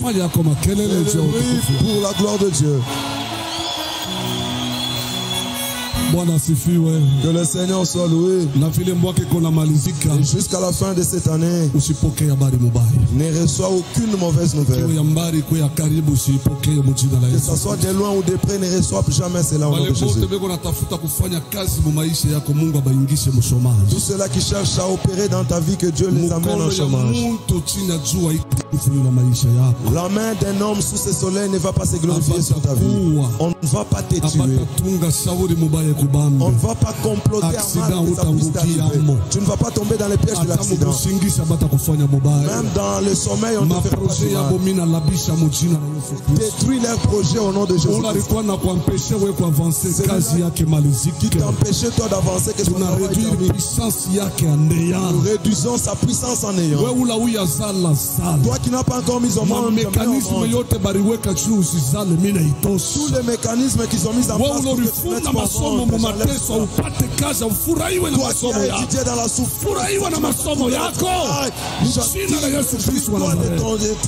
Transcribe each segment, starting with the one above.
Fanya kwa makelele le bruit pour la gloire de Dieu. Bwana asifiwe. Que le Seigneur soit loué. Na vile mwaka kuna malizika, jusqu'à la fin de cette année, usipokee habari mbaya. ne reçois aucune mauvaise nouvelle. Kiwe ya mbali kwa ya karibu usipokee mjina la Que Yesu. ça soit de loin ou de près, ne reçois jamais cela au nom de Jésus. Wale wote beko natafuta kufanya kazi mu maisha yako, Mungu abaingishe mshomaji. Tous ceux-là qui cherchent à opérer dans ta vie, que Dieu les amène au chômage. La main d'un homme sous ce soleil ne va pas se glorifier sur ta vie. On ne va pas te tuer. On ne va pas comploter avant que ça puisse t'arriver. Tu ne vas pas tomber dans les pièges de l'accident. Même dans le sommeil, on te fait pas du mal. Détruis leurs projets au nom de Jésus. Qui t'empêchait toi d'avancer, que son travail nous réduisons sa puissance en néant. Toi qui n'as pas encore mis au monde, tous les mécanismes qui sont mis en place pour que tu mettes pas toi qui as étudié dans la souffrance,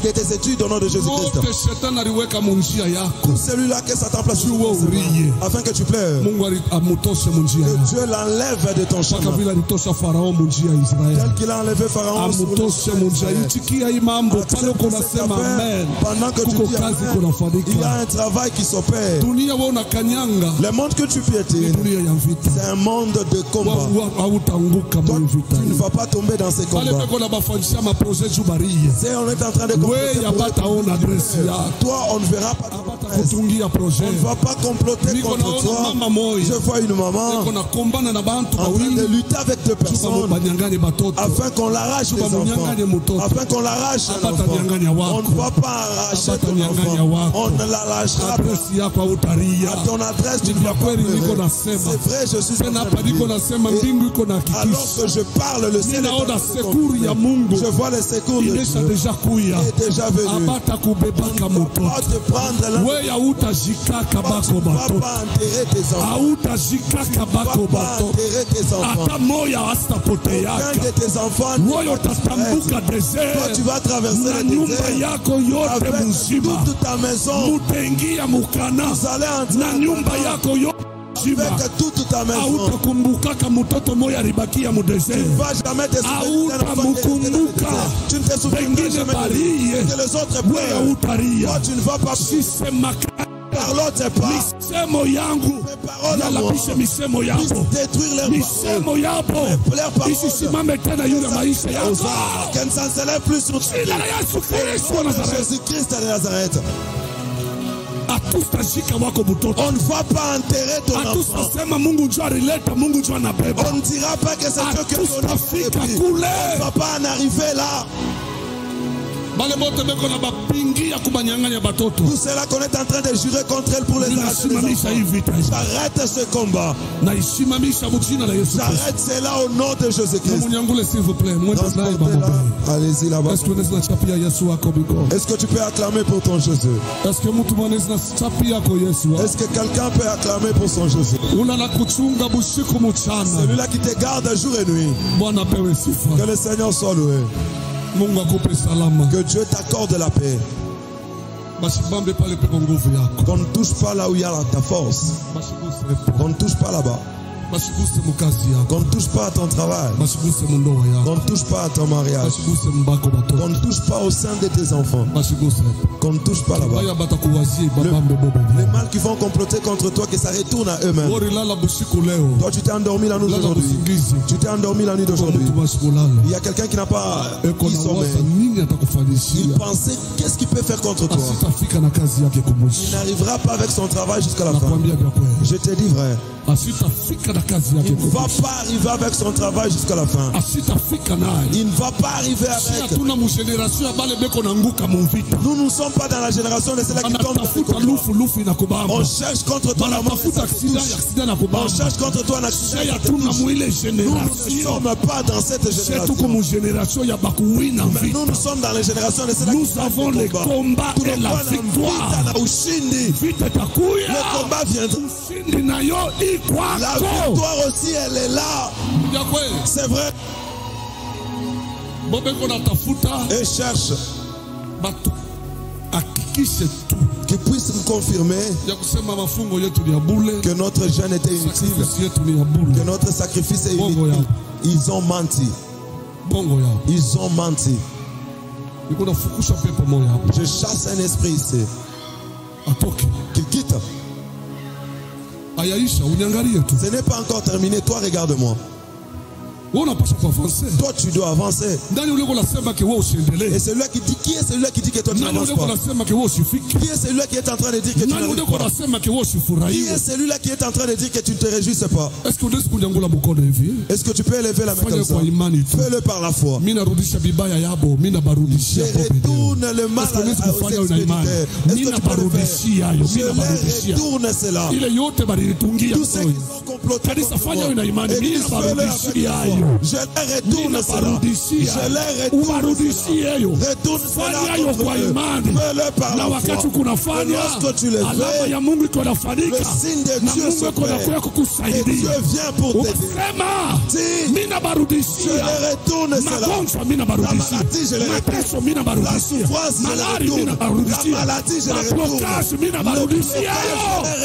de tes études au nom de Jésus-Christ. Celui-là que Satan place sur toi, afin que tu pleures, que Dieu l'enlève de ton chemin. Tel qu'il a enlevé Pharaon pendant que tu dis amen, il y a un travail qui s'opère. Le monde que tu piétines, c'est un monde de combat. Toi, tu ne vas pas tomber dans ces combats. C'est on est en train de comploter. Toi, on ne verra pas. On ne va pas comploter contre toi. Je vois une maman en train de lutter avec deux personnes afin qu'on l'arrache des enfants, afin qu'on l'arrache un enfant. On ne va pas arracher ton enfant, on ne l'arrachera pas. À ton adresse, tu ne vas pas pleurer. C'est vrai, je suis en train de dire. Alors que je parle, le ciel est en train de confirmer. Je vois le secours de Dieu qui est déjà venu. On ne va pas te prendre là. Tu ne vas pas enterrer tes enfants. Tu ne vas pas enterrer tes enfants. Aucun de tes enfants toi tu vas traverser le désert avec toute ta maison. Vous allez entrer avec toute ta maison. Tu ne vas jamais te souvenir d'un enfant qui était dans le désert. Tu ne te souviendras jamais que les autres pleurent. Toi tu ne vas pas par l'autre part. Mes paroles à moi puissent détruire leurs paroles. Leurs paroles qu'elles ne s'en s'élèvent plus sur Jésus-Christ de Nazareth. On ne va pas enterrer ton enfant. On ne dira pas que c'est Dieu que ton enfant est pris. On ne va pas en arriver là. Tout cela qu'on est en train de jurer contre elle pour les arracher. J'arrête ce combat. J'arrête cela au nom de Jésus-Christ. Allez-y là-bas. Est-ce que tu peux acclamer pour ton Jésus? Est-ce que quelqu'un peut acclamer pour son Jésus? Celui-là qui te garde jour et nuit. Que le Seigneur soit loué. Que Dieu t'accorde la paix. Qu'on ne touche pas là où il y a ta force. Qu'on ne touche pas là-bas. Qu'on ne touche pas à ton travail. Qu'on ne touche pas à ton mariage. Qu'on ne touche pas au sein de tes enfants. Qu'on ne touche pas là-bas. Les mal qui vont comploter contre toi, que ça retourne à eux-mêmes. Toi, tu t'es endormi la nuit d'aujourd'hui. Tu t'es endormi la nuit d'aujourd'hui. Il y a quelqu'un qui n'a pas eu sommeil. Il pensait qu'est-ce qu'il peut faire contre toi. Il n'arrivera pas avec son travail jusqu'à la fin. Je te dis vrai. Il ne va pas arriver avec son travail jusqu'à la fin. Il ne va pas arriver avec. Nous ne sommes pas dans la génération de ceux-là qui tombent. On cherche contre toi la mort. On cherche contre toi un accident. Nous ne sommes pas dans cette génération. Mais nous sommes dans les générations de ceux-là qui nous avons le combat et la victoire. Le combat viendra. La victoire aussi, elle est là. C'est vrai. Et cherche qui puisse me confirmer que notre jeûne était inutile, que notre sacrifice est inutile. Ils ont menti. Ils ont menti. Je chasse un esprit ici. Qu'il quitte. Ce n'est pas encore terminé. Toi, regarde-moi. Toi, tu dois avancer. Et celui-là qui dit, qui est celui-là qui dit que toi tu n'avances pas? Qui est celui-là qui est en train de dire que tu n'avances pas? Qui est celui-là qui est en train de dire que tu ne te réjouisses pas? Est-ce que tu peux élever la main comme ça? Fais-le par la foi. Je retourne le mal aux expéditeurs. Est-ce que tu peux le faire? Je les retourne cela. Tous ceux qui sont complotés contre moi. Église, fais-le avec la foi. Je les retourne cela. Je les retourne cela. Retourne cela contre eux. Fais-le par la foi. Et lorsque tu le fais, le signe de Dieu se fait. Et Dieu vient pour t'aider. Dis, je les retourne cela. La maladie, je les retourne. La souffrance, je les retourne. La maladie, je les retourne. Le blocage, je les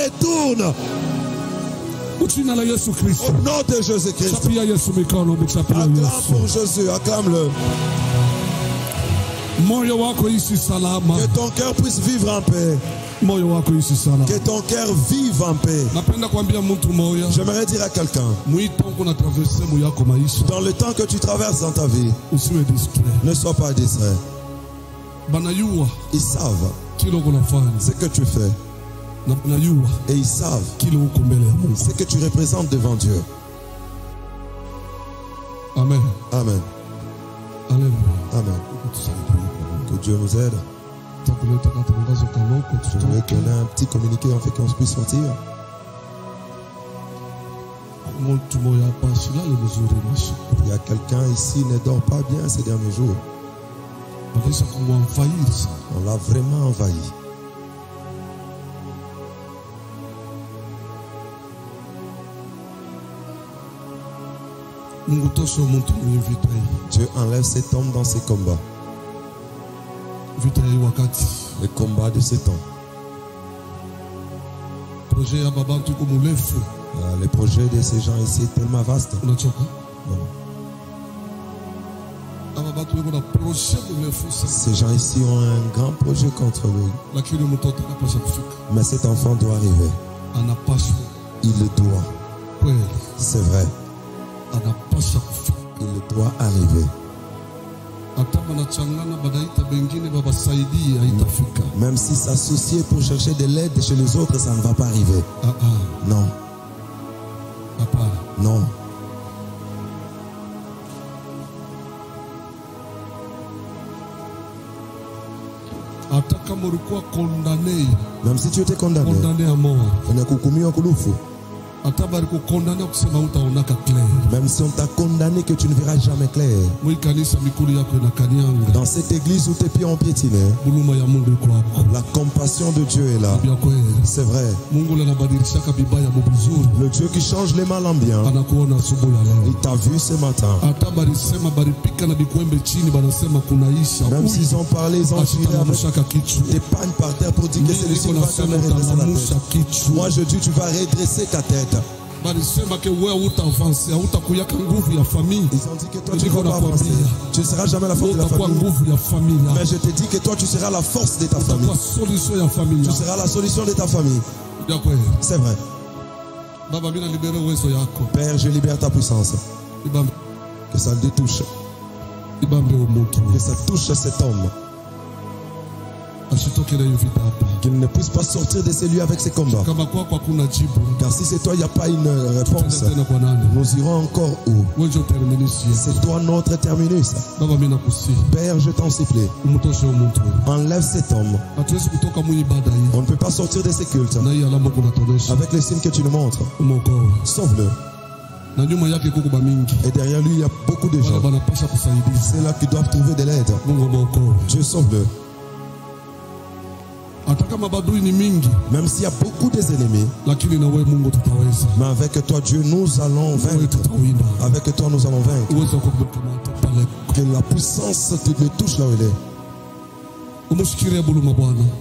retourne. Au nom de Jésus-Christ. Acclame pour Jésus, acclame-le. Que ton cœur puisse vivre en paix. Que ton cœur vive en paix. J'aimerais dire à quelqu'un, dans le temps que tu traverses dans ta vie, ne sois pas distrait. Ils savent ce que tu fais. Et ils savent ce que tu représentes devant Dieu. Amen. Amen. Amen. Que Dieu nous aide. Je voulais qu'on ait un petit communiqué en fait qu'on puisse sortir. Il y a quelqu'un ici qui ne dort pas bien ces derniers jours. On l'a vraiment envahi. Dieu enlève cet homme dans ses combats. Les combats de ces temps. Les projets de ces gens ici sont tellement vastes. Ces gens ici ont un grand projet contre lui. Mais cet enfant doit arriver. Il le doit. C'est vrai. Il doit arriver. Même si s'associer pour chercher de l'aide chez les autres, ça ne va pas arriver. Non. Non. Même si tu étais condamné à mort, même si on t'a condamné que tu ne verras jamais clair, dans cette église où tes pieds ont piétiné, la compassion de Dieu est là. C'est vrai. Le Dieu qui change les mal en bien, il t'a vu ce matin. Même s'ils ont parlé, ils ont tiré des pagnes par terre pour dire que c'est le signe va jamais redresser la tête. Moi je dis, tu vas redresser ta tête. Ils ont dit que toi tu ne vas pas avancer. Tu ne seras jamais la force de la famille. Mais je te dis que toi tu seras la force de ta famille. Tu seras la solution de ta famille. C'est vrai. Père, je libère ta puissance. Que ça le détouche. Que ça touche cet homme. Qu'il ne puisse pas sortir de ces lieux avec ses combats. Car si c'est toi, il n'y a pas une réponse. Nous irons encore où? C'est toi notre terminus. Père, je t'en supplie. Enlève cet homme. On ne peut pas sortir de ces cultes avec les signes que tu nous montres. Sauve-le. Et derrière lui, il y a beaucoup de gens. C'est là qui doivent trouver de l'aide. Dieu, sauve-le. Même s'il y a beaucoup des ennemis, mais avec toi Dieu nous allons vaincre. Avec toi nous allons vaincre. Que la puissance te le touche là où il est.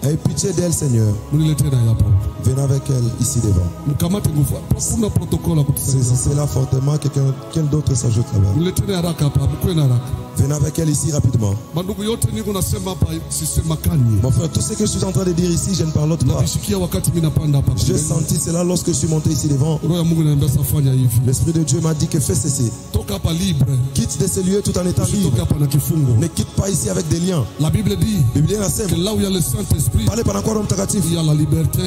Aie pitié d'elle, Seigneur. Venez avec elle ici devant. C'est là fortement. Quelqu'un d'autre s'ajoute là-bas. Venez avec elle ici rapidement. Mon frère, tout ce que je suis en train de dire ici, je ne parle pas. J'ai senti cela lorsque je suis monté ici devant. L'Esprit de Dieu m'a dit que fais ceci. Quitte de ce lieu tout en étant libre. Ne quitte pas ici avec des liens. La Bible dit que là où il y a le Saint-Esprit, il y a la liberté.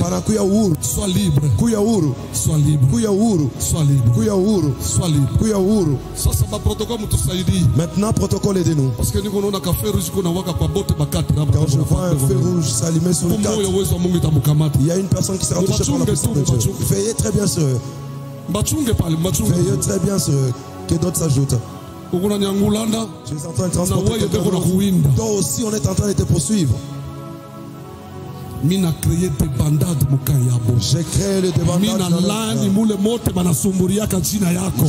Sois libre. Sois libre. Sois libre. Sois libre. Ça va protocole. Maintenant, protocole, aidez-nous. Parce que quand je vois un feu rouge s'allumer sur le cadre, il y a une personne qui sera touchée par la puissance de Dieu. Veillez très bien sur eux. Veillez très bien sur eux. Que d'autres s'ajoutent. Je suis en train de transporter. Toi aussi, on est en train de te poursuivre. J'ai créé le débandage.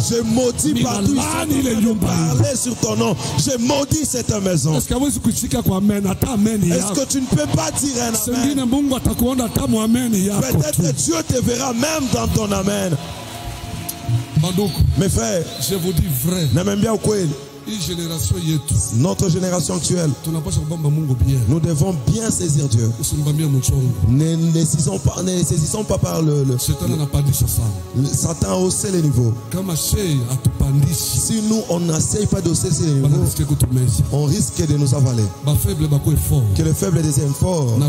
Je maudis partout parler sur ton nom. Je maudis cette maison. Est-ce que tu ne peux pas dire un amen? Peut-être Dieu te verra même dans ton amen. Mes frères, je vous dis vrai. Notre génération actuelle, nous devons bien saisir Dieu. Ne saisissons pas par le Satan a haussé les niveaux. Si nous, on n'essaye pas d'hausser ces niveaux, on risque de nous avaler. Que le faible devienne fort.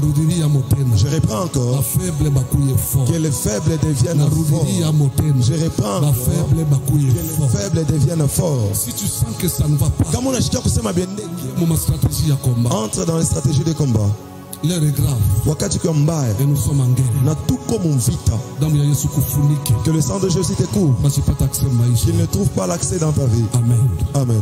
Je reprends encore. Que le faible devienne fort. Je reprends encore. Que le faible devienne fort. Si tu sens que ça ne va pas, entre dans les stratégies de combat. L'heure est grave. Et nous sommes en guerre. Que le sang de Jésus te couvre. Qu'il ne trouve pas l'accès dans ta vie. Amen. Amen.